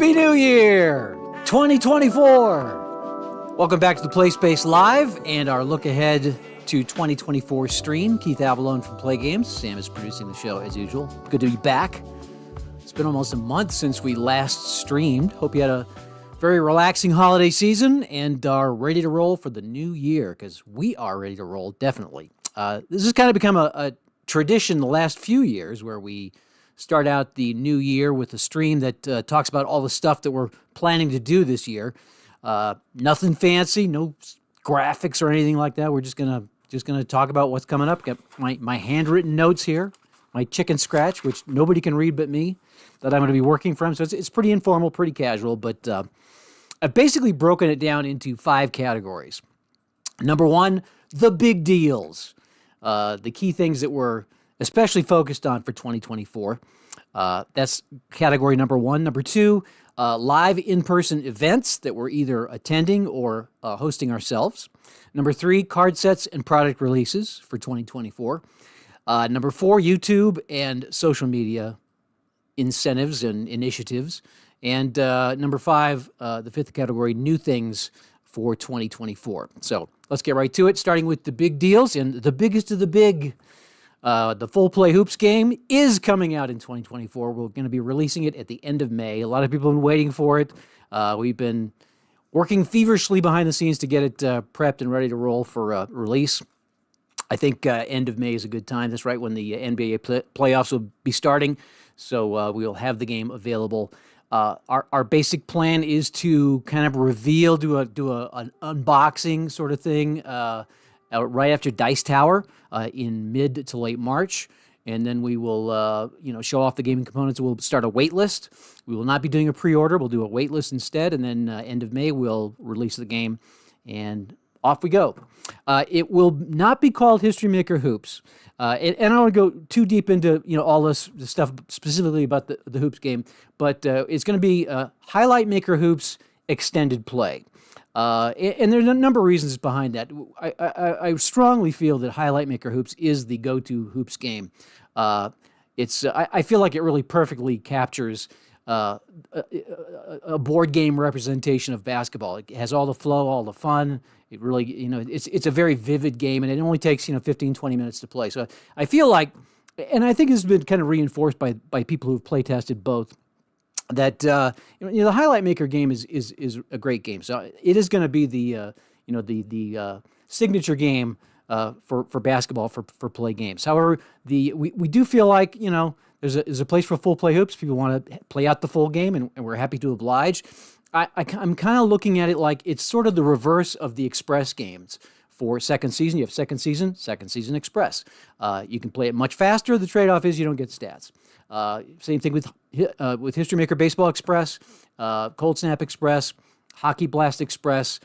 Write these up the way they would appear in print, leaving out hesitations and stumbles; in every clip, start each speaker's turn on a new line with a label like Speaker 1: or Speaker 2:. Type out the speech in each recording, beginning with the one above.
Speaker 1: Happy New Year 2024. Welcome back to the Play Space Live and our look ahead to 2024 stream. Keith Avalone from PLAAY Games. Sam is producing the show as usual. Good to be back. It's been almost a month since we last streamed. Hope you had a very relaxing holiday season and are ready to roll for the new year, because we are ready to roll, definitely. This has kind of become a tradition the last few years where we start out the new year with a stream that talks about all the stuff that we're planning to do this year. Nothing fancy, no graphics or anything like that. We're just gonna talk about what's coming up. Got my handwritten notes here, my chicken scratch, which nobody can read but me, that I'm going to be working from. So it's pretty informal, pretty casual, but I've basically broken it down into 5 categories. Number 1, the big deals, the key things that we're especially focused on for 2024. That's category number 1. Number 2, live in-person events that we're either attending or hosting ourselves. Number 3, card sets and product releases for 2024. Number 4, YouTube and social media incentives and initiatives. And number 5, the 5th category, new things for 2024. So let's get right to it, starting with the big deals. And the biggest of the big, the Full Play Hoops game is coming out in 2024. We're going to be releasing it at the end of May. A lot of people have been waiting for it. We've been working feverishly behind the scenes to get it prepped and ready to roll for release. I think end of May is a good time. That's right when the NBA playoffs will be starting. So we'll have the game available. Our basic plan is to kind of reveal, do an unboxing sort of thing right after Dice Tower in mid to late March, and then we will show off the gaming components. We'll start a wait list. We will not be doing a pre-order. We'll do a wait list instead, and then end of May we'll release the game, and off we go. It will not be called History Maker Hoops. And I don't want to go too deep into all this stuff specifically about the Hoops game, but it's going to be Highlight Maker Hoops Extended Play. And there's a number of reasons behind that. I strongly feel that Highlight Maker Hoops is the go-to Hoops game. I feel like it really perfectly captures a board game representation of basketball. It has all the flow, all the fun. It really, it's a very vivid game, and it only takes 15, 20 minutes to play. So I feel like, and I think this has been kind of reinforced by people who've play tested both, that the Highlight Maker game is a great game. So it is going to be the signature game for basketball for PLAAY Games. However, we do feel like there's a place for Full Play Hoops. People want to play out the full game, and we're happy to oblige. I'm kind of looking at it like it's sort of the reverse of the Express games. For second season, you have second season Express. You can play it much faster. The trade-off is you don't get stats. Same thing with History Maker Baseball Express, Cold Snap Express, Hockey Blast Express.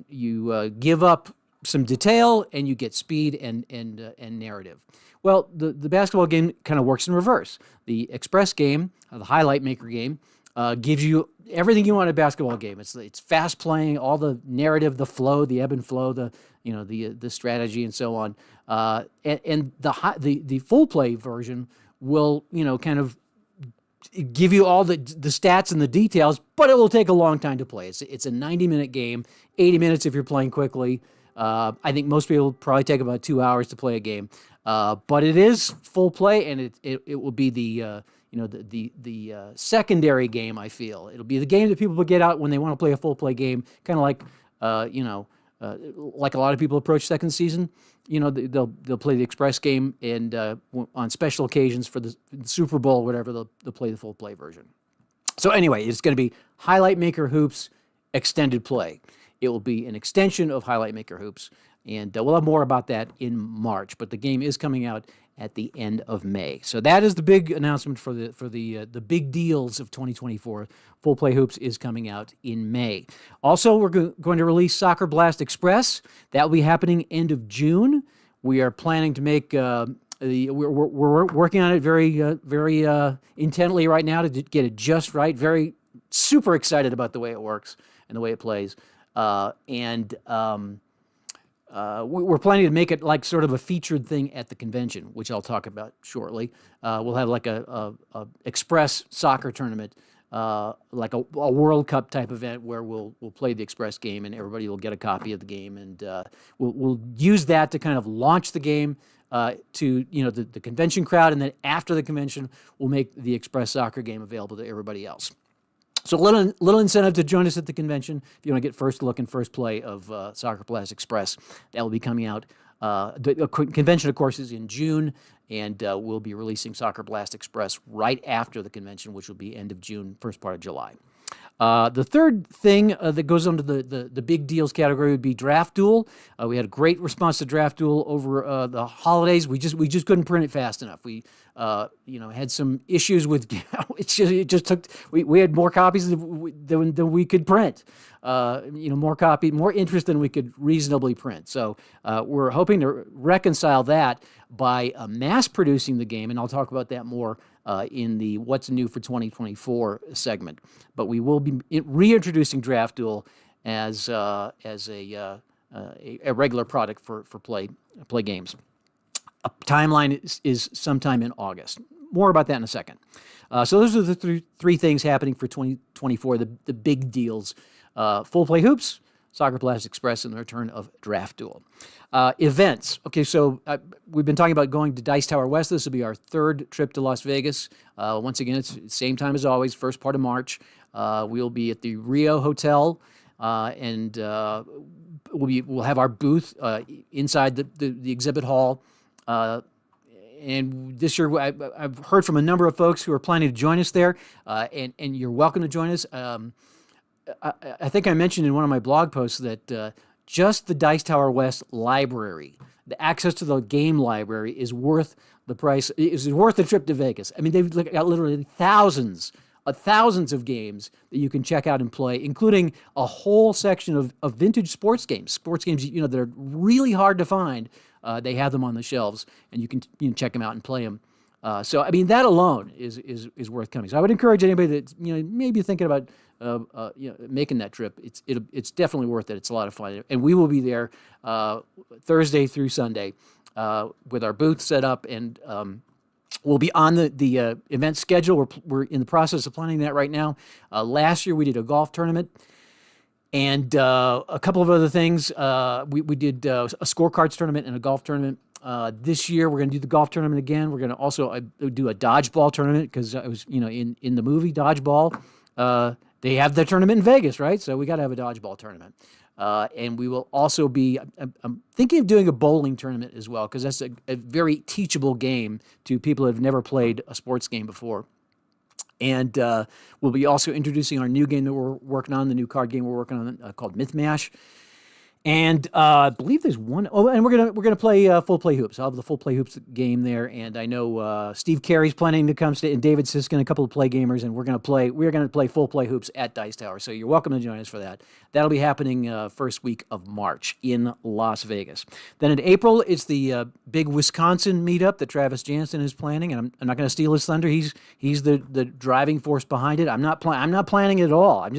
Speaker 1: You give up some detail and you get speed and narrative. Well, the basketball game kind of works in reverse. The Express game, the Highlight Maker game, gives you everything you want in a basketball game. It's fast playing, all the narrative, the flow, the ebb and flow, the strategy and so on. And the full play version will kind of give you all the stats and the details, but it will take a long time to play. It's a 90-minute game, 80 minutes if you're playing quickly. I think most people probably take about 2 hours to play a game, but it is full play, and it will be the secondary game. I feel it'll be the game that people will get out when they want to play a full play game, kind of like like a lot of people approach second season. They'll play the Express game, and on special occasions for the Super Bowl or whatever, they'll play the full play version. So anyway, it's going to be Highlight Maker Hoops Extended Play. It will be an extension of Highlight Maker Hoops, and we'll have more about that in March. But the game is coming out at the end of May. So that is the big announcement for the big deals of 2024. Full Play Hoops is coming out in May. Also, we're going to release Soccer Blast Express. That will be happening end of June. We are planning to make we're working on it very intently right now to get it just right. Very super excited about the way it works and the way it plays. We're planning to make it like sort of a featured thing at the convention, which I'll talk about shortly. We'll have like a Express soccer tournament like a World Cup type event where we'll play the Express game and everybody will get a copy of the game, and we'll use that to kind of launch the game to the convention crowd, and then after the convention, we'll make the Express soccer game available to everybody else. So little incentive to join us at the convention if you want to get first look and first play of Soccer Blast Express. That will be coming out. The convention, of course, is in June, and we'll be releasing Soccer Blast Express right after the convention, which will be end of June, first part of July. The third thing that goes under the big deals category would be Draft Duel. We had a great response to Draft Duel over the holidays. We just couldn't print it fast enough. We had some issues with it just took. We had more copies than we could print. More interest than we could reasonably print. So we're hoping to reconcile that by mass producing the game, and I'll talk about that more in the What's New for 2024 segment. But we will be reintroducing Draft Duel as a regular product for Play Games. A timeline is sometime in August. More about that in a second. So those are the three things happening for 2024, the big deals. Full Play Hoops, Soccer Blast Express, and the return of Draft Duel. Events. Okay, so we've been talking about going to Dice Tower West. This will be our third trip to Las Vegas. Once again, it's the same time as always, first part of March. We'll be at the Rio Hotel, and we'll have our booth inside the exhibit hall. And this year, I've heard from a number of folks who are planning to join us there, and you're welcome to join us. I think I mentioned in one of my blog posts that just the Dice Tower West library, the access to the game library, is worth the price. Is worth the trip to Vegas. I mean, they've got literally thousands of games that you can check out and play, including a whole section of vintage sports games that are really hard to find. They have them on the shelves, and you can check them out and play them. So I mean, that alone is worth coming. So I would encourage anybody that maybe thinking about making that trip. It's definitely worth it. It's a lot of fun, and we will be there Thursday through Sunday with our booth set up, and we'll be on the event schedule. We're in the process of planning that right now. Last year we did a golf tournament. And a couple of other things. We did a scorecards tournament and a golf tournament. This year, we're going to do the golf tournament again. We're going to also do a dodgeball tournament because I was, in the movie Dodgeball. They have their tournament in Vegas, right? So we got to have a dodgeball tournament. And we will also be, I'm thinking of doing a bowling tournament as well because that's a very teachable game to people who have never played a sports game before. And we'll be also introducing our new game that we're working on, the new card game we're working on called Myth Mash. And I believe there's one. Oh, and we're gonna play Full Play Hoops. I'll have the Full Play Hoops game there, and I know Steve Carey's planning to come stay, and David Siskin, a couple of Play Gamers, and we're gonna play Full Play Hoops at Dice Tower. So you're welcome to join us for that. That'll be happening first week of March in Las Vegas. Then in April, it's the big Wisconsin meetup that Travis Jansen is planning, and I'm not gonna steal his thunder. He's the driving force behind it. I'm not planning it at all. I'm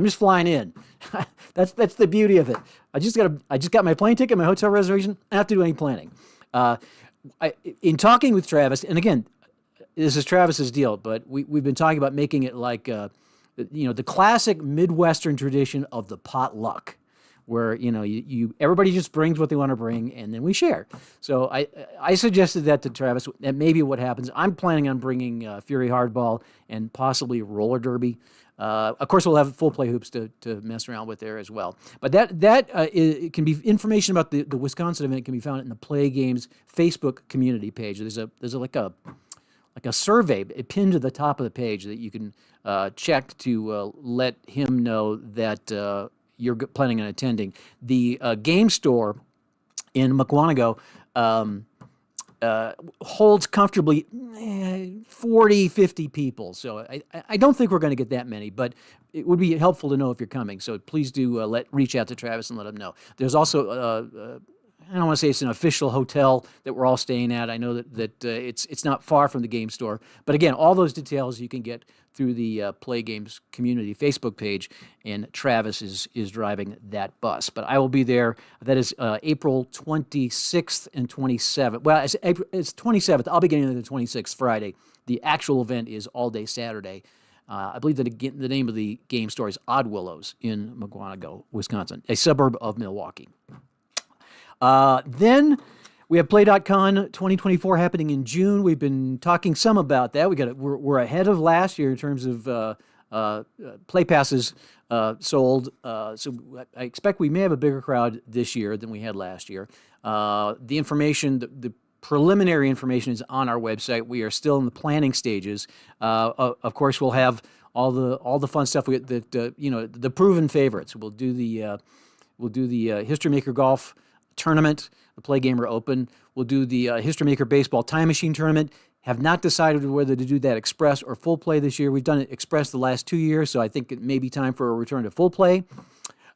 Speaker 1: just flying in. That's the beauty of it. I just got my plane ticket, my hotel reservation. I don't have to do any planning. In talking with Travis, and again, this is Travis's deal, but we've been talking about making it like the classic Midwestern tradition of the potluck, where you everybody just brings what they want to bring, and then we share. So I suggested that to Travis. That may be what happens. I'm planning on bringing Fury Hardball and possibly roller derby. Of course, we'll have Full Play Hoops to mess around with there as well. But it can be information about the Wisconsin event can be found in the Play Games Facebook community page. There's a survey pinned to the top of the page that you can check to let him know that you're planning on attending. The game store in Mukwonago holds comfortably 40, 50 people. So I don't think we're going to get that many, but it would be helpful to know if you're coming. So please do reach out to Travis and let him know. There's also I don't want to say it's an official hotel that we're all staying at. I know that it's not far from the game store. But again, all those details you can get through the Play Games community Facebook page, and Travis is driving that bus. But I will be there. That is April 26th and 27th. Well, it's 27th. I'll be getting there the 26th, Friday. The actual event is all day Saturday. I believe that the name of the game store is Odd Willows in McGuanago, Wisconsin, a suburb of Milwaukee. Then we have PLAAY.con 2024 happening in June. We've been talking some about that. We're ahead of last year in terms of play passes sold. So I expect we may have a bigger crowd this year than we had last year. The information, the preliminary information is on our website. We are still in the planning stages. Of course, we'll have all the fun stuff. The proven favorites. We'll do the History Maker Golf Tournament, the Play Gamer Open. We'll do the History Maker Baseball Time Machine Tournament. Have not decided whether to do that express or full play this year. We've done it express the last 2 years, so I think it may be time for a return to full play.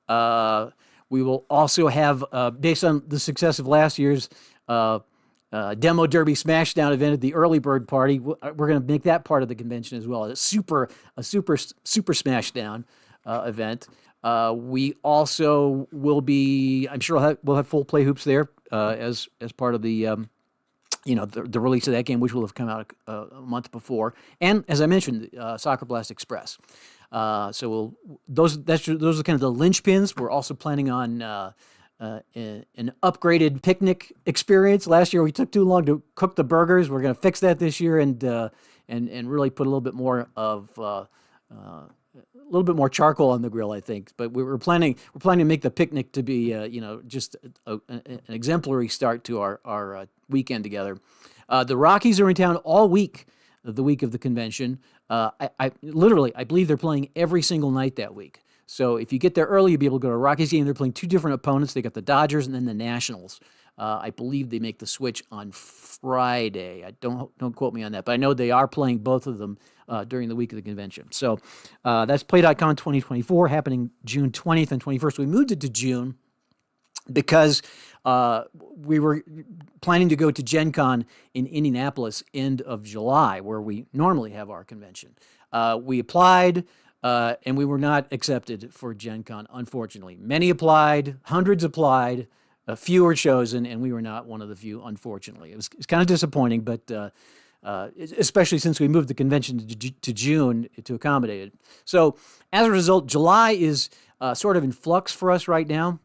Speaker 1: We will also have, based on the success of last year's Demo Derby Smashdown event at the Early Bird Party, we're going to make that part of the convention as well. A super Smashdown event. We also will be, I'm sure we'll have full play hoops there as part of the the release of that game, which will have come out a month before. And as I mentioned, Soccer Blast Express. So those are kind of the linchpins. We're also planning on an upgraded picnic experience. Last year we took too long to cook the burgers. We're going to fix that this year and really put a little bit more of a little bit more charcoal on the grill, I think. But we're planning to make the picnic to be just an exemplary start to our weekend together. The Rockies are in town all week, the week of the convention. I believe they're playing every single night that week. So if you get there early, you'll be able to go to a Rockies game. They're playing two different opponents. They got the Dodgers and then the Nationals. I believe they make the switch on Friday. Don't quote me on that, but I know they are playing both of them during the week of the convention. So that's PLAAY.con 2024 happening June 20th and 21st. We moved it to June because we were planning to go to Gen Con in Indianapolis end of July, where we normally have our convention. We applied, and we were not accepted for Gen Con, unfortunately. Many applied, hundreds applied, a few were chosen, and we were not one of the few, unfortunately. It's kind of disappointing, but especially since we moved the convention to June to accommodate it. So as a result, July is sort of in flux for us right now.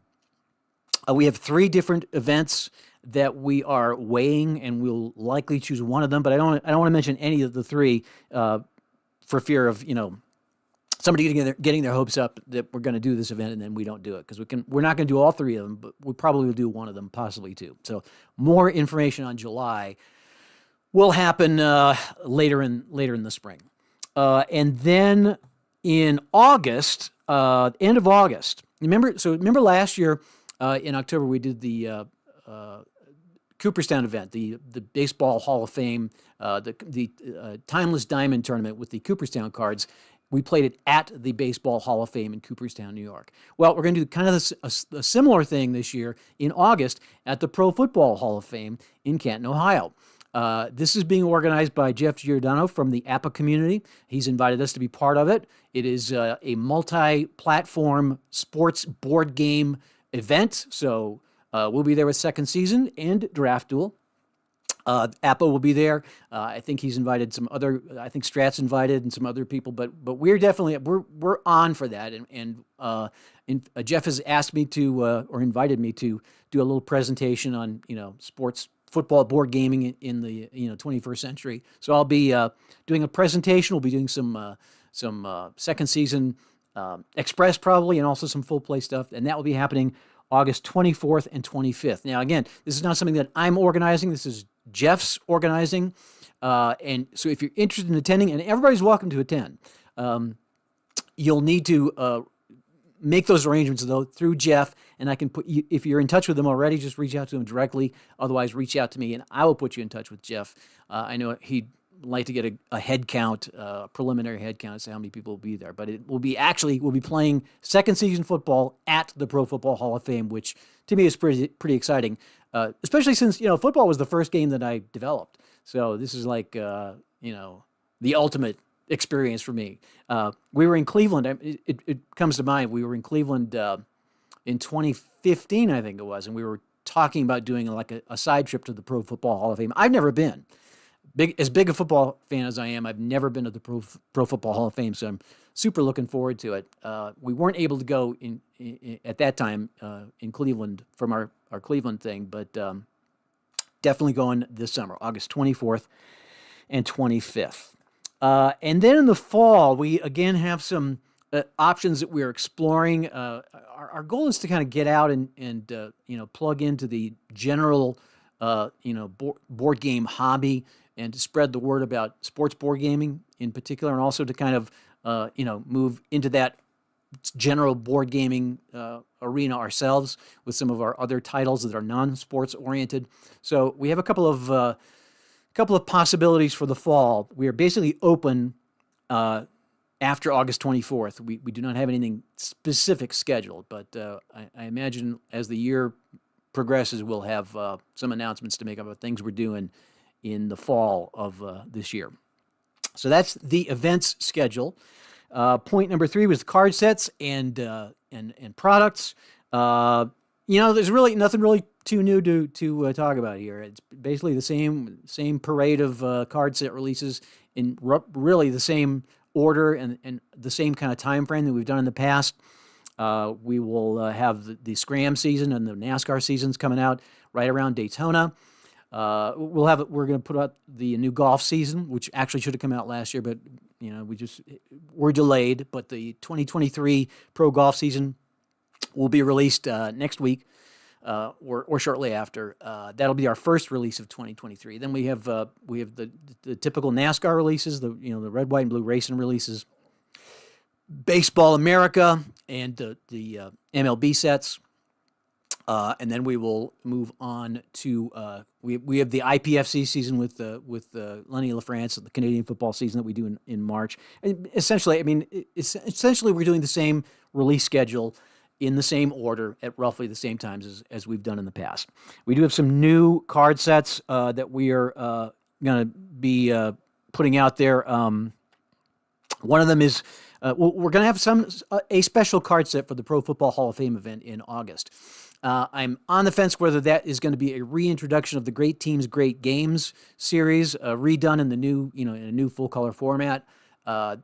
Speaker 1: We have 3 different events that we are weighing, and we'll likely choose one of them. But I don't want to mention any of the 3 for fear of somebody getting their hopes up that we're going to do this event and then we don't do it, because we're not going to do all 3 of them, but we probably will do one of them, possibly 2. So more information on July will happen later in the spring, and then in August, end of August. Remember last year. In October, we did the Cooperstown event, the Baseball Hall of Fame, the Timeless Diamond Tournament with the Cooperstown cards. We played it at the Baseball Hall of Fame in Cooperstown, New York. Well, we're going to do kind of a similar thing this year in August at the Pro Football Hall of Fame in Canton, Ohio. This is being organized by Jeff Giordano from the APA community. He's invited us to be part of it. It is a multi-platform sports board game event, so we'll be there with Second Season and Draft Duel. Appa will be there. I think he's invited some other. I think Strat's invited and some other people. But we're definitely we're on for that. And Jeff has asked me to or invited me to do a little presentation on sports football board gaming in the 21st century. So I'll be doing a presentation. We'll be doing some Second Season Express probably, and also some full play stuff, and that will be happening August 24th and 25th. Now, again, this is not something that I'm organizing. This is Jeff's organizing, and so if you're interested in attending, and everybody's welcome to attend, you'll need to make those arrangements though through Jeff, and I can put you, if you're in touch with him already, just reach out to him directly. Otherwise, reach out to me, and I will put you in touch with Jeff. I know he'd like to get a head count, a preliminary head count, to see how many people will be there. But we'll be playing Second Season football at the Pro Football Hall of Fame, which to me is pretty exciting, especially since football was the first game that I developed. So this is like the ultimate experience for me. We were in Cleveland. It comes to mind. We were in Cleveland in 2015, I think it was, and we were talking about doing like a side trip to the Pro Football Hall of Fame. I've never been. big a football fan as I am, I've never been to the Pro Football Hall of Fame, so I'm super looking forward to it. We weren't able to go in at that time in Cleveland from our Cleveland thing, but definitely going this summer, August 24th and 25th. And then in the fall, we again have some options that we're exploring. Our goal is to kind of get out and plug into the general board game hobby and to spread the word about sports board gaming in particular, and also to kind of move into that general board gaming arena ourselves with some of our other titles that are non-sports oriented. So we have a couple of possibilities for the fall. We are basically open after August 24th. We do not have anything specific scheduled, but I imagine as the year progresses, we'll have some announcements to make about things we're doing in the fall of this year. So that's the events schedule. Point number 3 was card sets and products. There's really nothing really too new to talk about here. It's basically the same parade of card set releases in really the same order and the same kind of time frame that we've done in the past. We will have the Scram season and the NASCAR seasons coming out right around Daytona. We're going to put out the new golf season, which actually should have come out last year, but we're delayed. But the 2023 pro golf season will be released next week or shortly after. That'll be our first release of 2023. Then we have the typical NASCAR releases, the red, white, and blue racing releases, Baseball America, and the MLB sets. And then we will move on to we have the IPFC season with Lenny LaFrance, the Canadian football season that we do in March. And essentially, we're doing the same release schedule in the same order at roughly the same times as we've done in the past. We do have some new card sets that we are going to be putting out there. One of them is we're going to have a special card set for the Pro Football Hall of Fame event in August. I'm on the fence whether that is going to be a reintroduction of the Great Teams, Great Games series, redone in the new, in a new full color format. If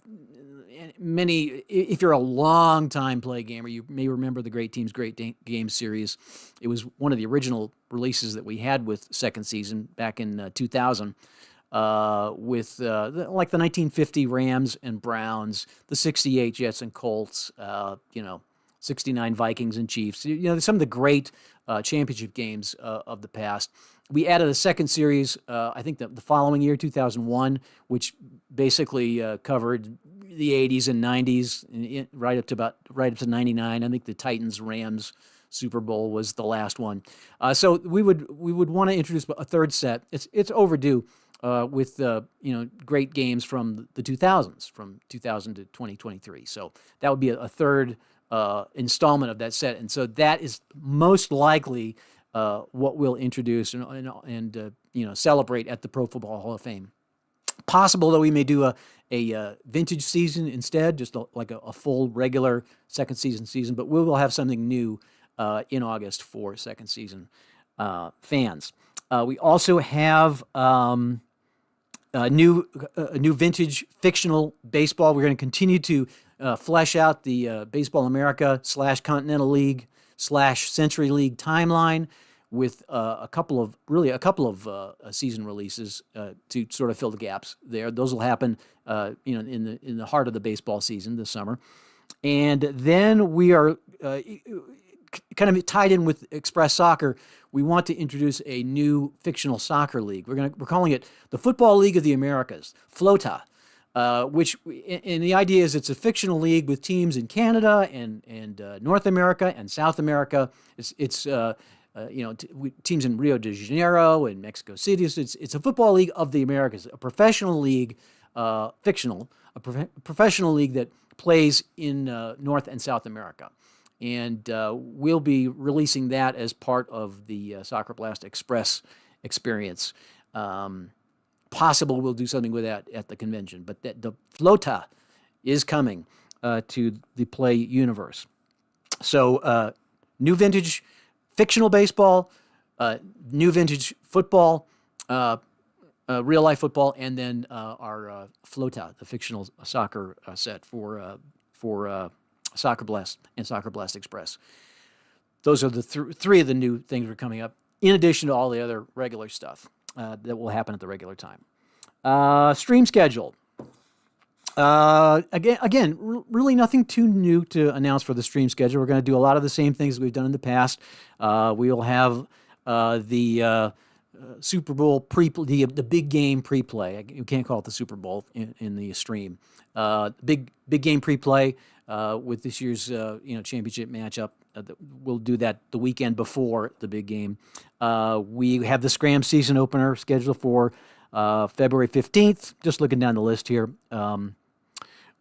Speaker 1: you're a long time play gamer, you may remember the Great Teams, Great Games series. It was one of the original releases that we had with second season back in 2000. With like the 1950 Rams and Browns, the 68 Jets and Colts, 69 Vikings and Chiefs. Some of the great championship games of the past. We added a second series, I think the following year, 2001, which basically covered the 80s and 90s, right up to 99. I think the Titans Rams Super Bowl was the last one. So we would want to introduce a third set. It's overdue. With great games from the 2000s, from 2000 to 2023. So that would be a third installment of that set, and so that is most likely what we'll introduce and celebrate at the Pro Football Hall of Fame. Possible that we may do a vintage season instead, just like a full regular second season, but we will have something new in August for second season fans. We also have a new vintage fictional baseball. We're going to continue to flesh out the Baseball America / Continental League / Century League timeline with a couple of season releases to sort of fill the gaps there. Those will happen in the heart of the baseball season this summer. And then we are kind of tied in with Express Soccer. We want to introduce a new fictional soccer league. We're calling it the Football League of the Americas, FLOTA, which and the idea is it's a fictional league with teams in Canada and North America and South America. It's teams in Rio de Janeiro and Mexico City. So it's a football league of the Americas, a professional league, professional league that plays in North and South America. And we'll be releasing that as part of the Soccer Blast Express experience. Possible we'll do something with that at the convention, but the FLOTA is coming to the Play universe. So new vintage fictional baseball, new vintage football, real life football, and then our Flota, the fictional soccer set for Soccer Blast and Soccer Blast Express. Those are the three of the new things that are coming up, in addition to all the other regular stuff that will happen at the regular time. Stream schedule. Again, really nothing too new to announce for the stream schedule. We're going to do a lot of the same things we've done in the past. We will have the Super Bowl the big game pre-play. You can't call it the Super Bowl in the stream. Big game pre-play with this year's championship matchup. We'll do that the weekend before the big game. We have the Scram season opener scheduled for February 15th. Just looking down the list here.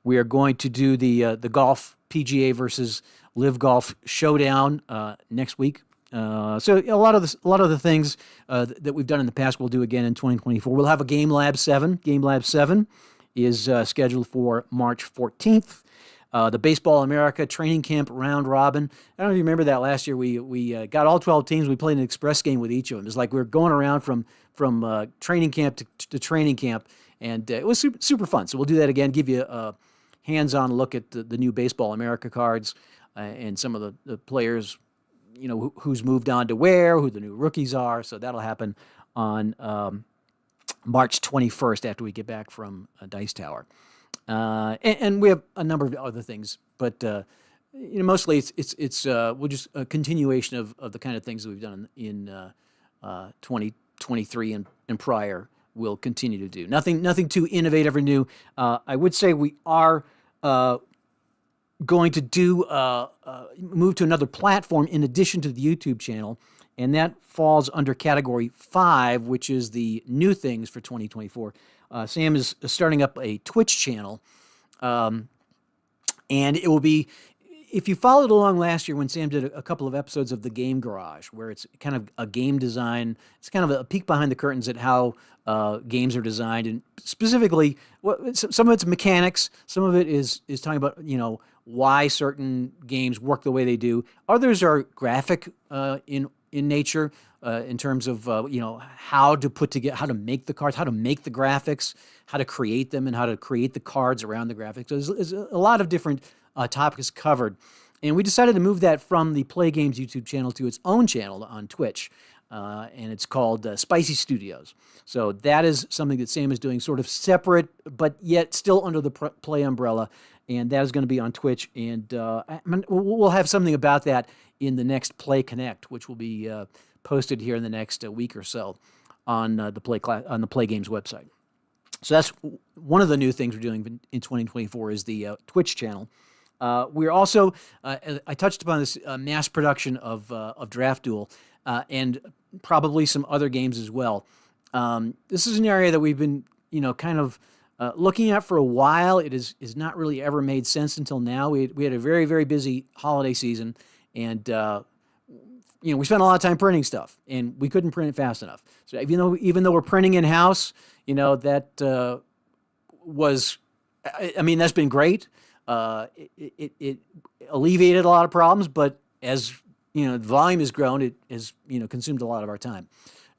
Speaker 1: We are going to do the golf PGA versus Live Golf Showdown next week. So a lot of the things that we've done in the past we'll do again in 2024. We'll have a Game Lab 7. Game Lab 7 is scheduled for March 14th. The Baseball America training camp round robin. I don't know if you remember that last year. We got all 12 teams. We played an express game with each of them. It's like we were going around from training camp to training camp, and it was super fun. So we'll do that again. Give you a hands-on look at the new Baseball America cards and some of the players, who's moved on to where, who the new rookies are. So that'll happen on March 21st after we get back from Dice Tower. And we have a number of other things, but mostly it's we'll just a continuation of the kind of things that we've done in 2023 and prior. We'll continue to do nothing too innovative or new. I would say we are going to do move to another platform in addition to the YouTube channel, and that falls under category 5, which is the new things for 2024. Sam is starting up a Twitch channel, and it will be, if you followed along last year when Sam did a couple of episodes of the Game Garage, where it's kind of a game design, it's kind of a peek behind the curtains at how games are designed, and specifically, some of it's mechanics, some of it is talking about why certain games work the way they do. Others are graphic in nature, in terms of how to put together, how to make the cards, how to make the graphics, how to create them, and how to create the cards around the graphics. So there's a lot of different topics covered, and we decided to move that from the PLAAY Games YouTube channel to its own channel on Twitch, and it's called Spicy Studios. So that is something that Sam is doing, sort of separate, but yet still under the PLAAY umbrella, and that is going to be on Twitch, and we'll have something about that in the next PLAAY Connect, which will be posted here in the next week or so on the PLAAY Games website. So that's one of the new things we're doing in 2024 is the Twitch channel. We're also, I touched upon this mass production of Draft Duel and probably some other games as well. This is an area that we've been, kind of looking at for a while. It is not really ever made sense until now. We had a very, very busy holiday season, and we spent a lot of time printing stuff, and we couldn't print it fast enough. So even though we're printing in house, that was, that's been great. It alleviated a lot of problems, but as the volume has grown, it has consumed a lot of our time.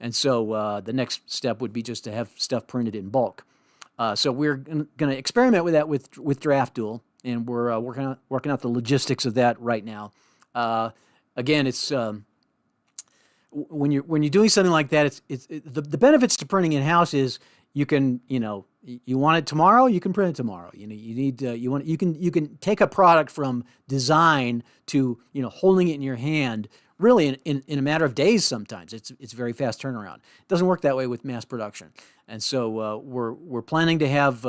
Speaker 1: And so the next step would be just to have stuff printed in bulk. So we're going to experiment with that with Draft Duel, and we're working out the logistics of that right now. Again, it's when you're doing something like that, it's the benefits to printing in house is you can you want it tomorrow, you can print it tomorrow. You can take a product from design to holding it in your hand really in a matter of days. Sometimes it's very fast turnaround. It doesn't work that way with mass production, and so we're planning to have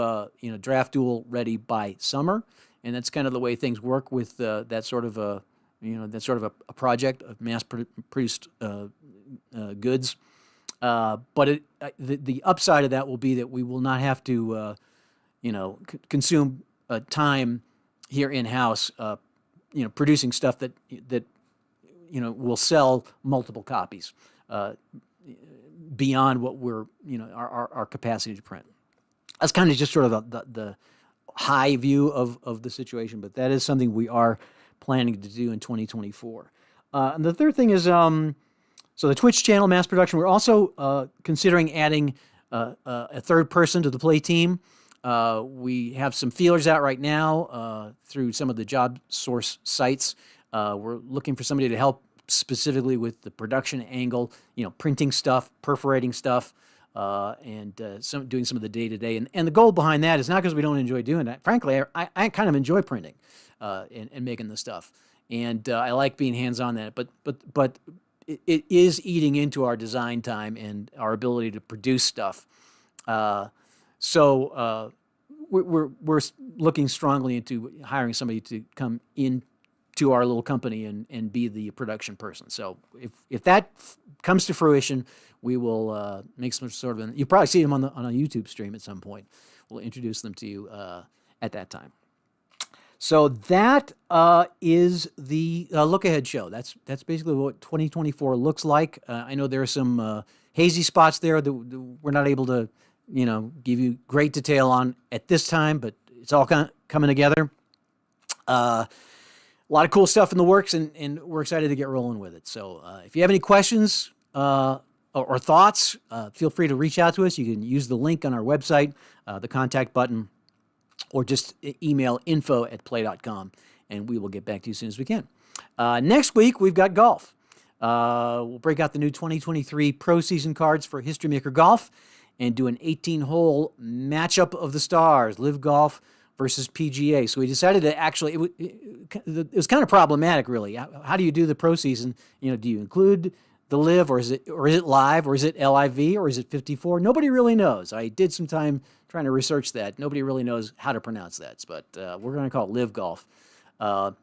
Speaker 1: Draft Duel ready by summer, and that's kind of the way things work with that sort of a project of mass produced goods. But the upside of that will be that we will not have to, consume time here in house, producing stuff that will sell multiple copies beyond what we're, our capacity to print. That's kind of just sort of the high view of the situation, but that is something we are planning to do in 2024. And the third thing is, so the Twitch channel, mass production, we're also considering adding a third person to the play team. We have some feelers out right now through some of the job source sites. We're looking for somebody to help specifically with the production angle, printing stuff, perforating stuff, and doing some of the day-to-day. And the goal behind that is not because we don't enjoy doing that. Frankly, I kind of enjoy printing and making the stuff. And I like being hands-on that. But it is eating into our design time and our ability to produce stuff. So we're looking strongly into hiring somebody to come in to our little company and be the production person. So if that comes to fruition, we will make some sort of you'll probably see them on a YouTube stream at some point. We'll introduce them to you at that time. So that is the look ahead show. That's basically what 2024 looks like. I know there are some hazy spots there that we're not able to give you great detail on at this time, but it's all kind of coming together. A lot of cool stuff in the works, and we're excited to get rolling with it. So if you have any questions or thoughts, feel free to reach out to us. You can use the link on our website, the contact button, or just email info@play.com, and we will get back to you as soon as we can. Next week, we've got golf. We'll break out the new 2023 Pro Season cards for History Maker Golf and do an 18-hole matchup of the stars, Live Golf versus PGA. So we decided to actually, it was kind of problematic, really. How do you do the Pro Season? Do you include the Live, or is it Live, or is it LIV, or is it 54? Nobody really knows. I did some time trying to research that. Nobody really knows how to pronounce that, but we're going to call it Live Golf. Do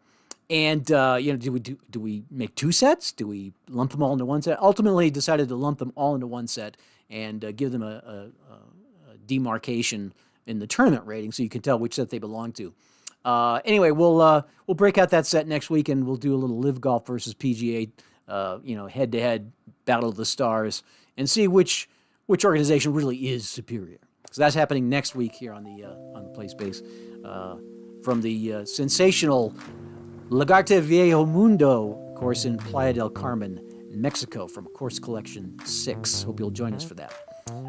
Speaker 1: we make two sets? Do we lump them all into one set? Ultimately, decided to lump them all into one set and give them a demarcation in the tournament rating, so you can tell which set they belong to. Anyway, we'll break out that set next week, and we'll do a little Live Golf versus PGA, head-to-head battle of the stars, and see which organization really is superior. So that's happening next week here on the Play Space from the sensational Lagarte Viejo Mundo course in Playa del Carmen, Mexico, from Course Collection 6. Hope you'll join us for that.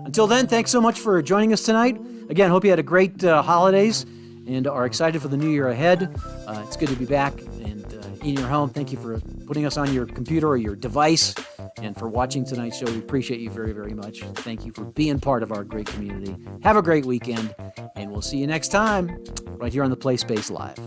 Speaker 1: Until then, thanks so much for joining us tonight. Again, hope you had a great holidays and are excited for the new year ahead. It's good to be back and in your home. Thank you for putting us on your computer or your device and for watching tonight's show. We appreciate you very, very much. Thank you for being part of our great community. Have a great weekend, and we'll see you next time right here on the Play Space Live.